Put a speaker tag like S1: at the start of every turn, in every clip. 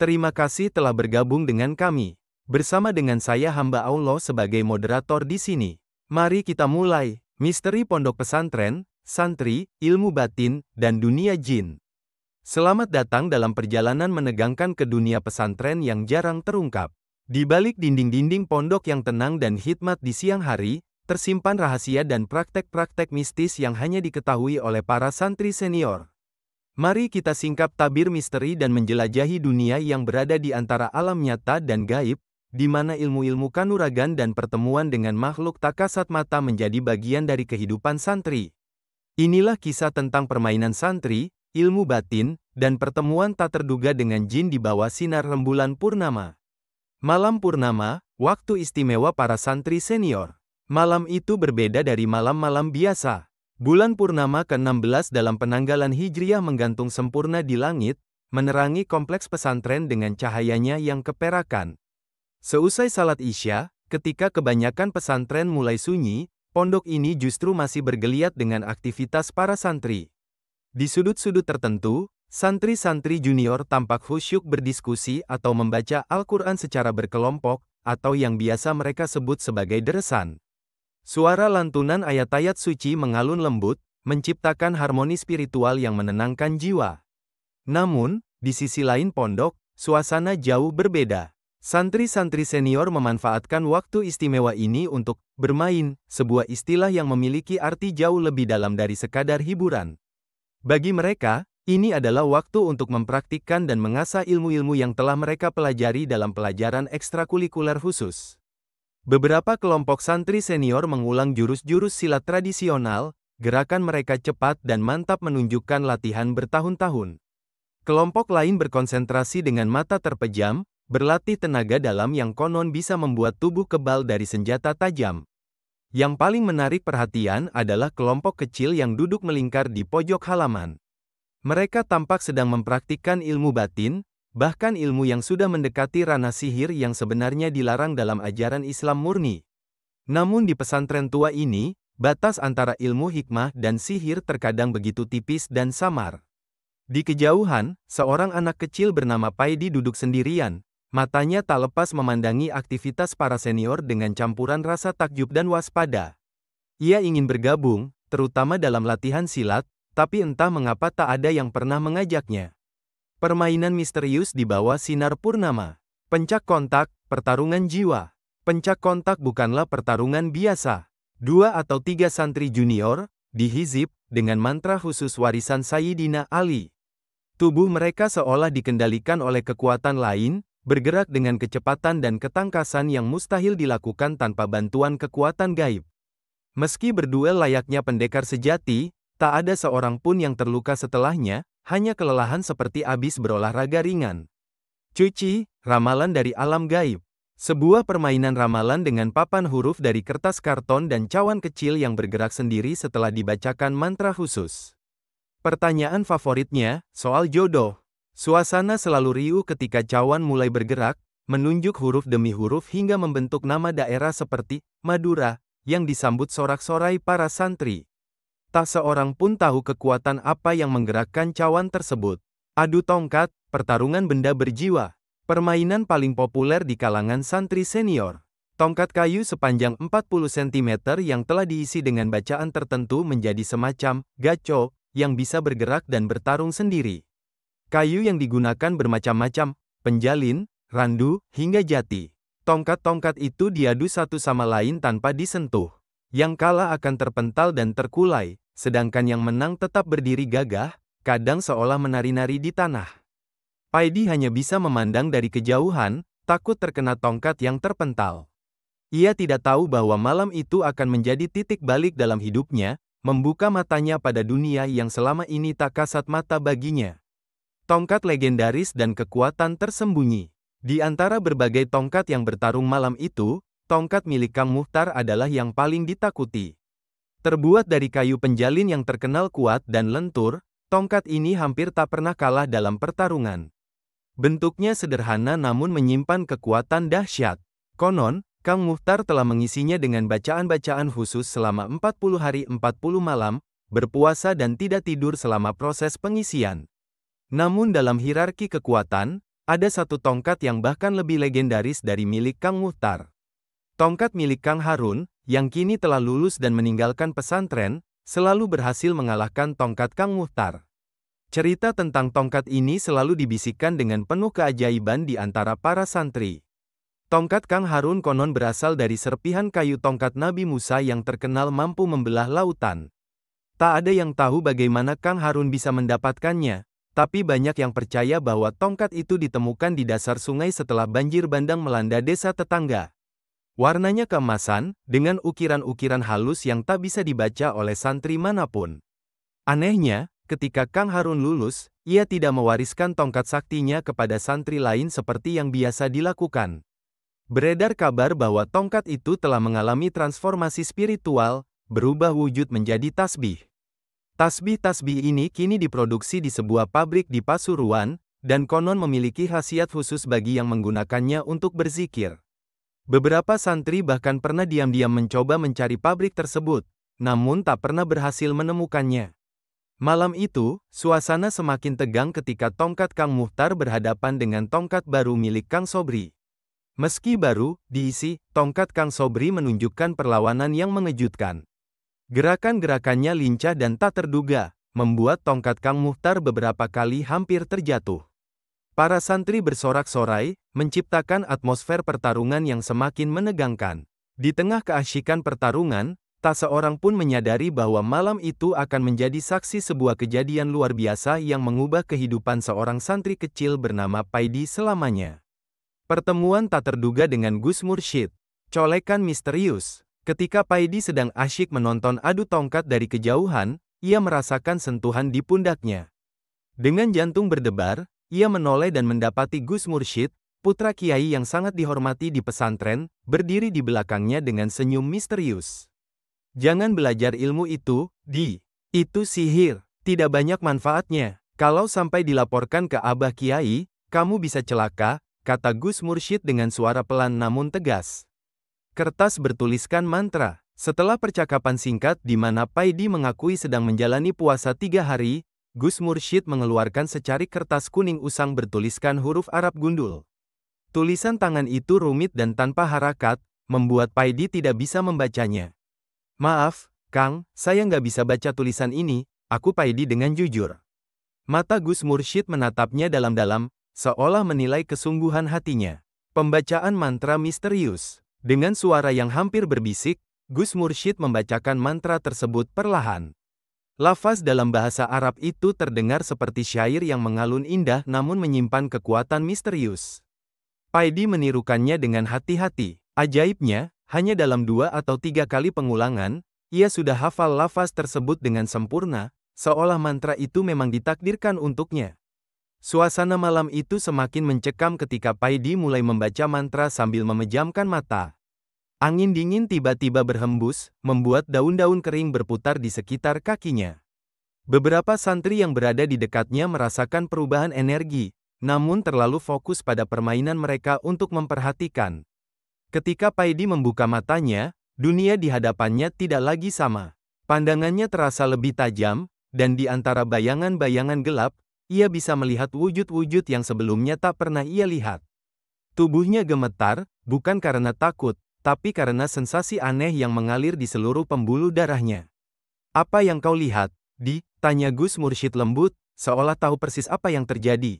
S1: Terima kasih telah bergabung dengan kami. Bersama dengan saya hamba Allah sebagai moderator di sini. Mari kita mulai. Misteri Pondok Pesantren, Santri, Ilmu Batin, dan Dunia Jin. Selamat datang dalam perjalanan menegangkan ke dunia pesantren yang jarang terungkap. Di balik dinding-dinding pondok yang tenang dan hikmat di siang hari, tersimpan rahasia dan praktek-praktek mistis yang hanya diketahui oleh para santri senior. Mari kita singkap tabir misteri dan menjelajahi dunia yang berada di antara alam nyata dan gaib, di mana ilmu-ilmu kanuragan dan pertemuan dengan makhluk tak kasat mata menjadi bagian dari kehidupan santri. Inilah kisah tentang permainan santri, ilmu batin, dan pertemuan tak terduga dengan jin di bawah sinar rembulan purnama. Malam purnama, waktu istimewa para santri senior. Malam itu berbeda dari malam-malam biasa. Bulan purnama ke-16 dalam penanggalan Hijriah menggantung sempurna di langit, menerangi kompleks pesantren dengan cahayanya yang keperakan. Seusai salat Isya, ketika kebanyakan pesantren mulai sunyi, pondok ini justru masih bergeliat dengan aktivitas para santri. Di sudut-sudut tertentu, santri-santri junior tampak khusyuk berdiskusi atau membaca Al-Quran secara berkelompok, atau yang biasa mereka sebut sebagai deresan. Suara lantunan ayat-ayat suci mengalun lembut, menciptakan harmoni spiritual yang menenangkan jiwa. Namun, di sisi lain pondok, suasana jauh berbeda. Santri-santri senior memanfaatkan waktu istimewa ini untuk bermain, sebuah istilah yang memiliki arti jauh lebih dalam dari sekadar hiburan. Bagi mereka, ini adalah waktu untuk mempraktikkan dan mengasah ilmu-ilmu yang telah mereka pelajari dalam pelajaran ekstrakurikuler khusus. Beberapa kelompok santri senior mengulang jurus-jurus silat tradisional, gerakan mereka cepat dan mantap menunjukkan latihan bertahun-tahun. Kelompok lain berkonsentrasi dengan mata terpejam, berlatih tenaga dalam yang konon bisa membuat tubuh kebal dari senjata tajam. Yang paling menarik perhatian adalah kelompok kecil yang duduk melingkar di pojok halaman. Mereka tampak sedang mempraktikkan ilmu batin, bahkan ilmu yang sudah mendekati ranah sihir yang sebenarnya dilarang dalam ajaran Islam murni. Namun di pesantren tua ini, batas antara ilmu hikmah dan sihir terkadang begitu tipis dan samar. Di kejauhan, seorang anak kecil bernama Paidi duduk sendirian. Matanya tak lepas memandangi aktivitas para senior dengan campuran rasa takjub dan waspada. Ia ingin bergabung, terutama dalam latihan silat, tapi entah mengapa tak ada yang pernah mengajaknya. Permainan misterius di bawah sinar purnama. Pencak kontak, pertarungan jiwa. Pencak kontak bukanlah pertarungan biasa. 2 atau 3 santri junior, dihizib, dengan mantra khusus warisan Sayyidina Ali. Tubuh mereka seolah dikendalikan oleh kekuatan lain, bergerak dengan kecepatan dan ketangkasan yang mustahil dilakukan tanpa bantuan kekuatan gaib. Meski berduel layaknya pendekar sejati, tak ada seorang pun yang terluka setelahnya, hanya kelelahan seperti habis berolahraga ringan. Cuci, ramalan dari alam gaib. Sebuah permainan ramalan dengan papan huruf dari kertas karton dan cawan kecil yang bergerak sendiri setelah dibacakan mantra khusus. Pertanyaan favoritnya, soal jodoh. Suasana selalu riuh ketika cawan mulai bergerak, menunjuk huruf demi huruf hingga membentuk nama daerah seperti Madura, yang disambut sorak-sorai para santri. Tak seorang pun tahu kekuatan apa yang menggerakkan cawan tersebut. Adu tongkat, pertarungan benda berjiwa. Permainan paling populer di kalangan santri senior. Tongkat kayu sepanjang 40 cm yang telah diisi dengan bacaan tertentu menjadi semacam gaco, yang bisa bergerak dan bertarung sendiri. Kayu yang digunakan bermacam-macam, penjalin, randu, hingga jati. Tongkat-tongkat itu diadu satu sama lain tanpa disentuh. Yang kalah akan terpental dan terkulai, sedangkan yang menang tetap berdiri gagah, kadang seolah menari-nari di tanah. Paidi hanya bisa memandang dari kejauhan, takut terkena tongkat yang terpental. Ia tidak tahu bahwa malam itu akan menjadi titik balik dalam hidupnya, membuka matanya pada dunia yang selama ini tak kasat mata baginya. Tongkat legendaris dan kekuatan tersembunyi. Di antara berbagai tongkat yang bertarung malam itu, tongkat milik Kang Muhtar adalah yang paling ditakuti. Terbuat dari kayu penjalin yang terkenal kuat dan lentur, tongkat ini hampir tak pernah kalah dalam pertarungan. Bentuknya sederhana namun menyimpan kekuatan dahsyat. Konon, Kang Muhtar telah mengisinya dengan bacaan-bacaan khusus selama 40 hari 40 malam, berpuasa dan tidak tidur selama proses pengisian. Namun dalam hierarki kekuatan, ada satu tongkat yang bahkan lebih legendaris dari milik Kang Muhtar. Tongkat milik Kang Harun, yang kini telah lulus dan meninggalkan pesantren, selalu berhasil mengalahkan tongkat Kang Muhtar. Cerita tentang tongkat ini selalu dibisikkan dengan penuh keajaiban di antara para santri. Tongkat Kang Harun konon berasal dari serpihan kayu tongkat Nabi Musa yang terkenal mampu membelah lautan. Tak ada yang tahu bagaimana Kang Harun bisa mendapatkannya, tapi banyak yang percaya bahwa tongkat itu ditemukan di dasar sungai setelah banjir bandang melanda desa tetangga. Warnanya keemasan, dengan ukiran-ukiran halus yang tak bisa dibaca oleh santri manapun. Anehnya, ketika Kang Harun lulus, ia tidak mewariskan tongkat saktinya kepada santri lain seperti yang biasa dilakukan. Beredar kabar bahwa tongkat itu telah mengalami transformasi spiritual, berubah wujud menjadi tasbih. Tasbih-tasbih ini kini diproduksi di sebuah pabrik di Pasuruan, dan konon memiliki khasiat khusus bagi yang menggunakannya untuk berzikir. Beberapa santri bahkan pernah diam-diam mencoba mencari pabrik tersebut, namun tak pernah berhasil menemukannya. Malam itu, suasana semakin tegang ketika tongkat Kang Muhtar berhadapan dengan tongkat baru milik Kang Sobri. Meski baru diisi, tongkat Kang Sobri menunjukkan perlawanan yang mengejutkan. Gerakan-gerakannya lincah dan tak terduga, membuat tongkat Kang Muhtar beberapa kali hampir terjatuh. Para santri bersorak-sorai, menciptakan atmosfer pertarungan yang semakin menegangkan. Di tengah keasyikan pertarungan, tak seorang pun menyadari bahwa malam itu akan menjadi saksi sebuah kejadian luar biasa yang mengubah kehidupan seorang santri kecil bernama Paidi selamanya. Pertemuan tak terduga dengan Gus Mursyid. Colekan misterius. Ketika Paidi sedang asyik menonton adu tongkat dari kejauhan, ia merasakan sentuhan di pundaknya. Dengan jantung berdebar, ia menoleh dan mendapati Gus Mursyid, putra kiai yang sangat dihormati di pesantren, berdiri di belakangnya dengan senyum misterius. Jangan belajar ilmu itu, Di. Itu sihir, tidak banyak manfaatnya. Kalau sampai dilaporkan ke Abah Kiai, kamu bisa celaka, kata Gus Mursyid dengan suara pelan namun tegas. Kertas bertuliskan mantra. Setelah percakapan singkat di mana Paidi mengakui sedang menjalani puasa 3 hari, Gus Mursyid mengeluarkan secari kertas kuning usang bertuliskan huruf Arab gundul. Tulisan tangan itu rumit dan tanpa harakat, membuat Paidi tidak bisa membacanya. Maaf, Kang, saya nggak bisa baca tulisan ini, aku Paidi dengan jujur. Mata Gus Mursyid menatapnya dalam-dalam, seolah menilai kesungguhan hatinya. Pembacaan mantra misterius. Dengan suara yang hampir berbisik, Gus Mursyid membacakan mantra tersebut perlahan. Lafaz dalam bahasa Arab itu terdengar seperti syair yang mengalun indah namun menyimpan kekuatan misterius. Paidi menirukannya dengan hati-hati. Ajaibnya, hanya dalam 2 atau 3 kali pengulangan, ia sudah hafal lafaz tersebut dengan sempurna, seolah mantra itu memang ditakdirkan untuknya. Suasana malam itu semakin mencekam ketika Paidi mulai membaca mantra sambil memejamkan mata. Angin dingin tiba-tiba berhembus, membuat daun-daun kering berputar di sekitar kakinya. Beberapa santri yang berada di dekatnya merasakan perubahan energi, namun terlalu fokus pada permainan mereka untuk memperhatikan. Ketika Paidi membuka matanya, dunia di hadapannya tidak lagi sama. Pandangannya terasa lebih tajam, dan di antara bayangan-bayangan gelap, ia bisa melihat wujud-wujud yang sebelumnya tak pernah ia lihat. Tubuhnya gemetar, bukan karena takut, tapi karena sensasi aneh yang mengalir di seluruh pembuluh darahnya. Apa yang kau lihat, Di? Tanya Gus Mursyid lembut, seolah tahu persis apa yang terjadi.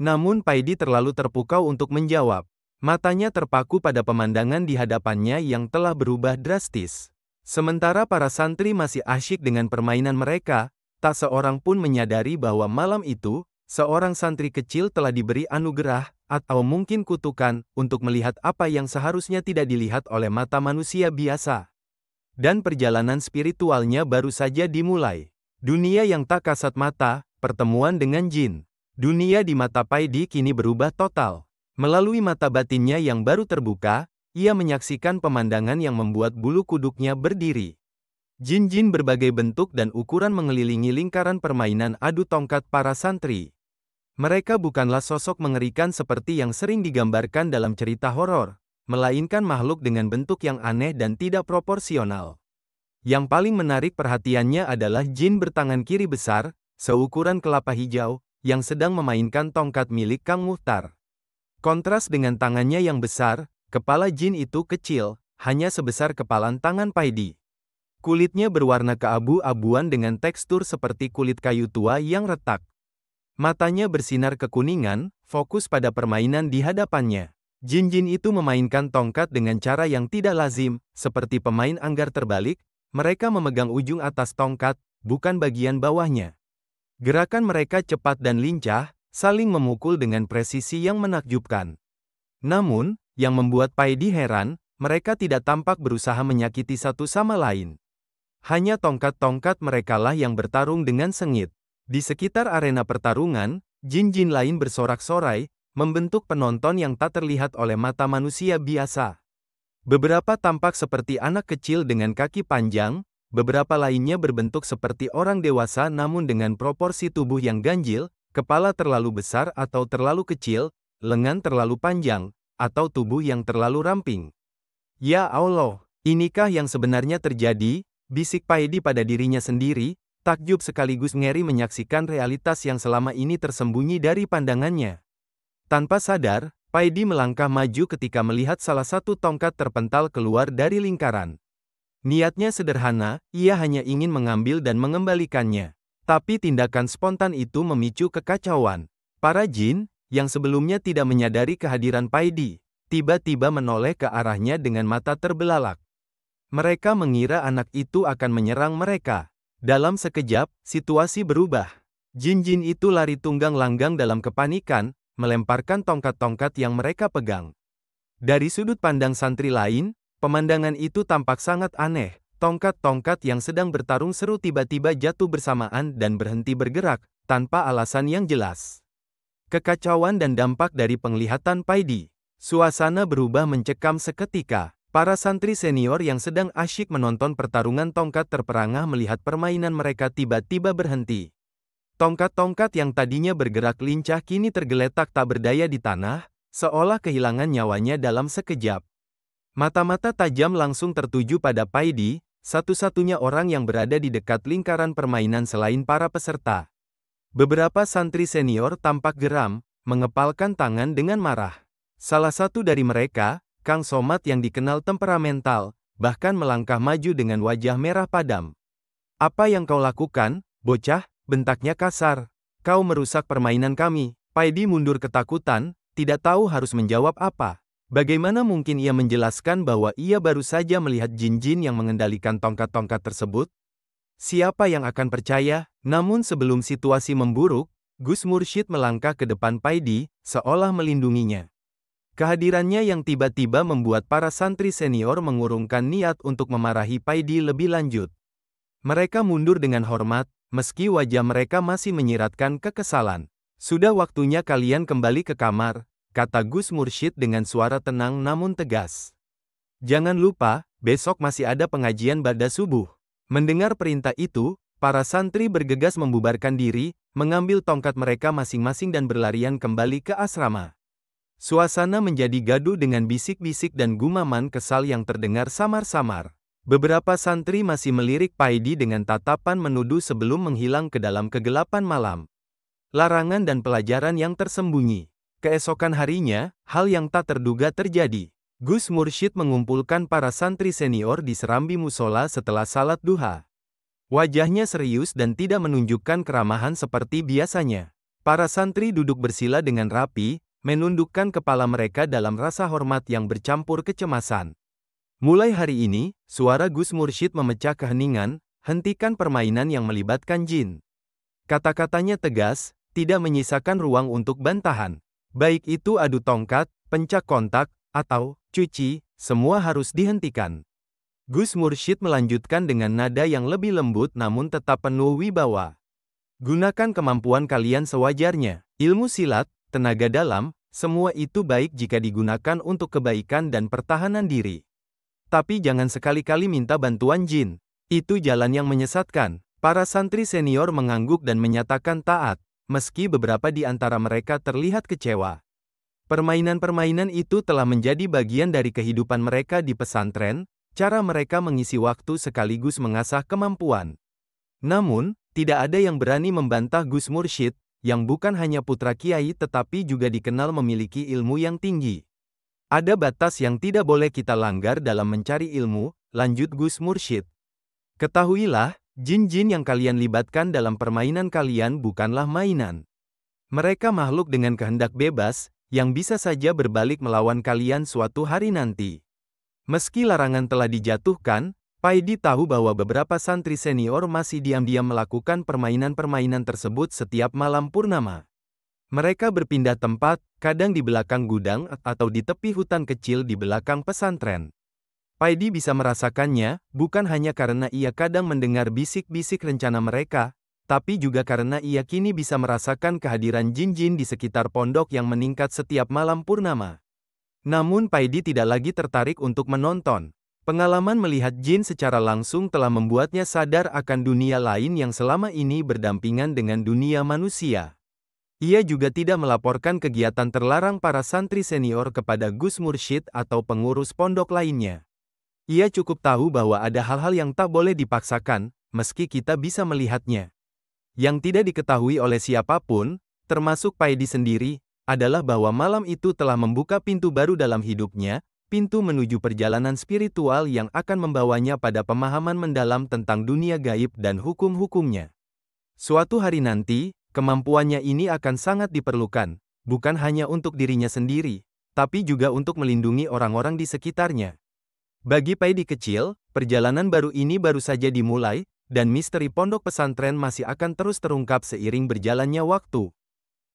S1: Namun Paidi terlalu terpukau untuk menjawab. Matanya terpaku pada pemandangan di hadapannya yang telah berubah drastis. Sementara para santri masih asyik dengan permainan mereka, tak seorang pun menyadari bahwa malam itu, seorang santri kecil telah diberi anugerah, atau mungkin kutukan, untuk melihat apa yang seharusnya tidak dilihat oleh mata manusia biasa. Dan perjalanan spiritualnya baru saja dimulai. Dunia yang tak kasat mata, pertemuan dengan jin. Dunia di mata Paidi kini berubah total. Melalui mata batinnya yang baru terbuka, ia menyaksikan pemandangan yang membuat bulu kuduknya berdiri. Jin-jin berbagai bentuk dan ukuran mengelilingi lingkaran permainan adu tongkat para santri. Mereka bukanlah sosok mengerikan seperti yang sering digambarkan dalam cerita horor, melainkan makhluk dengan bentuk yang aneh dan tidak proporsional. Yang paling menarik perhatiannya adalah jin bertangan kiri besar, seukuran kelapa hijau, yang sedang memainkan tongkat milik Kang Muhtar. Kontras dengan tangannya yang besar, kepala jin itu kecil, hanya sebesar kepalan tangan Paidi. Kulitnya berwarna keabu-abuan dengan tekstur seperti kulit kayu tua yang retak. Matanya bersinar kekuningan, fokus pada permainan di hadapannya. Jin-jin itu memainkan tongkat dengan cara yang tidak lazim, seperti pemain anggar terbalik. Mereka memegang ujung atas tongkat, bukan bagian bawahnya. Gerakan mereka cepat dan lincah, saling memukul dengan presisi yang menakjubkan. Namun, yang membuat Paidi heran, mereka tidak tampak berusaha menyakiti satu sama lain. Hanya tongkat-tongkat merekalah yang bertarung dengan sengit. Di sekitar arena pertarungan, jin-jin lain bersorak-sorai, membentuk penonton yang tak terlihat oleh mata manusia biasa. Beberapa tampak seperti anak kecil dengan kaki panjang, beberapa lainnya berbentuk seperti orang dewasa namun dengan proporsi tubuh yang ganjil, kepala terlalu besar atau terlalu kecil, lengan terlalu panjang, atau tubuh yang terlalu ramping. Ya Allah, inikah yang sebenarnya terjadi? Bisik Paidi pada dirinya sendiri, takjub sekaligus ngeri menyaksikan realitas yang selama ini tersembunyi dari pandangannya. Tanpa sadar, Paidi melangkah maju ketika melihat salah satu tongkat terpental keluar dari lingkaran. Niatnya sederhana, ia hanya ingin mengambil dan mengembalikannya. Tapi tindakan spontan itu memicu kekacauan. Para jin, yang sebelumnya tidak menyadari kehadiran Paidi, tiba-tiba menoleh ke arahnya dengan mata terbelalak. Mereka mengira anak itu akan menyerang mereka. Dalam sekejap, situasi berubah. Jin-jin itu lari tunggang langgang dalam kepanikan, melemparkan tongkat-tongkat yang mereka pegang. Dari sudut pandang santri lain, pemandangan itu tampak sangat aneh. Tongkat-tongkat yang sedang bertarung seru tiba-tiba jatuh bersamaan dan berhenti bergerak, tanpa alasan yang jelas. Kekacauan dan dampak dari penglihatan Paidi. Suasana berubah mencekam seketika. Para santri senior yang sedang asyik menonton pertarungan tongkat terperangah melihat permainan mereka tiba-tiba berhenti. Tongkat-tongkat yang tadinya bergerak lincah kini tergeletak tak berdaya di tanah, seolah kehilangan nyawanya dalam sekejap. Mata-mata tajam langsung tertuju pada Paidi, satu-satunya orang yang berada di dekat lingkaran permainan selain para peserta. Beberapa santri senior tampak geram, mengepalkan tangan dengan marah. Salah satu dari mereka, Kang Somat yang dikenal temperamental, bahkan melangkah maju dengan wajah merah padam. "Apa yang kau lakukan, bocah?" bentaknya kasar. "Kau merusak permainan kami." Paidi mundur ketakutan, tidak tahu harus menjawab apa. Bagaimana mungkin ia menjelaskan bahwa ia baru saja melihat jin-jin yang mengendalikan tongkat-tongkat tersebut? Siapa yang akan percaya? Namun sebelum situasi memburuk, Gus Mursyid melangkah ke depan Paidi, seolah melindunginya. Kehadirannya yang tiba-tiba membuat para santri senior mengurungkan niat untuk memarahi Paidi lebih lanjut. Mereka mundur dengan hormat, meski wajah mereka masih menyiratkan kekesalan. "Sudah waktunya kalian kembali ke kamar," kata Gus Mursyid dengan suara tenang namun tegas. "Jangan lupa, besok masih ada pengajian ba'da subuh." Mendengar perintah itu, para santri bergegas membubarkan diri, mengambil tongkat mereka masing-masing dan berlarian kembali ke asrama. Suasana menjadi gaduh dengan bisik-bisik dan gumaman kesal yang terdengar samar-samar. Beberapa santri masih melirik Paidi dengan tatapan menuduh sebelum menghilang ke dalam kegelapan malam. Larangan dan pelajaran yang tersembunyi. Keesokan harinya, hal yang tak terduga terjadi. Gus Mursyid mengumpulkan para santri senior di serambi musola setelah salat duha. Wajahnya serius dan tidak menunjukkan keramahan seperti biasanya. Para santri duduk bersila dengan rapi, menundukkan kepala mereka dalam rasa hormat yang bercampur kecemasan. Mulai hari ini, suara Gus Mursyid memecah keheningan, "Hentikan permainan yang melibatkan jin." Kata-katanya tegas, tidak menyisakan ruang untuk bantahan. Baik itu adu tongkat, pencak kontak, atau cuci, semua harus dihentikan. Gus Mursyid melanjutkan dengan nada yang lebih lembut namun tetap penuh wibawa. "Gunakan kemampuan kalian sewajarnya. Ilmu silat, tenaga dalam, semua itu baik jika digunakan untuk kebaikan dan pertahanan diri. Tapi jangan sekali-kali minta bantuan jin. Itu jalan yang menyesatkan." Para santri senior mengangguk dan menyatakan taat, meski beberapa di antara mereka terlihat kecewa. Permainan-permainan itu telah menjadi bagian dari kehidupan mereka di pesantren, cara mereka mengisi waktu sekaligus mengasah kemampuan. Namun, tidak ada yang berani membantah Gus Mursyid, yang bukan hanya putra kiai tetapi juga dikenal memiliki ilmu yang tinggi. Ada batas yang tidak boleh kita langgar dalam mencari ilmu, lanjut Gus Mursyid. Ketahuilah, jin-jin yang kalian libatkan dalam permainan kalian bukanlah mainan. Mereka makhluk dengan kehendak bebas, yang bisa saja berbalik melawan kalian suatu hari nanti. Meski larangan telah dijatuhkan, Paidi tahu bahwa beberapa santri senior masih diam-diam melakukan permainan-permainan tersebut setiap malam purnama. Mereka berpindah tempat, kadang di belakang gudang atau di tepi hutan kecil di belakang pesantren. Paidi bisa merasakannya, bukan hanya karena ia kadang mendengar bisik-bisik rencana mereka, tapi juga karena ia kini bisa merasakan kehadiran jin-jin di sekitar pondok yang meningkat setiap malam purnama. Namun Paidi tidak lagi tertarik untuk menonton. Pengalaman melihat jin secara langsung telah membuatnya sadar akan dunia lain yang selama ini berdampingan dengan dunia manusia. Ia juga tidak melaporkan kegiatan terlarang para santri senior kepada Gus Mursyid atau pengurus pondok lainnya. Ia cukup tahu bahwa ada hal-hal yang tak boleh dipaksakan, meski kita bisa melihatnya. Yang tidak diketahui oleh siapapun, termasuk Paidi sendiri, adalah bahwa malam itu telah membuka pintu baru dalam hidupnya, pintu menuju perjalanan spiritual yang akan membawanya pada pemahaman mendalam tentang dunia gaib dan hukum-hukumnya. Suatu hari nanti, kemampuannya ini akan sangat diperlukan, bukan hanya untuk dirinya sendiri, tapi juga untuk melindungi orang-orang di sekitarnya. Bagi Paidi kecil, perjalanan baru ini baru saja dimulai, dan misteri pondok pesantren masih akan terus terungkap seiring berjalannya waktu.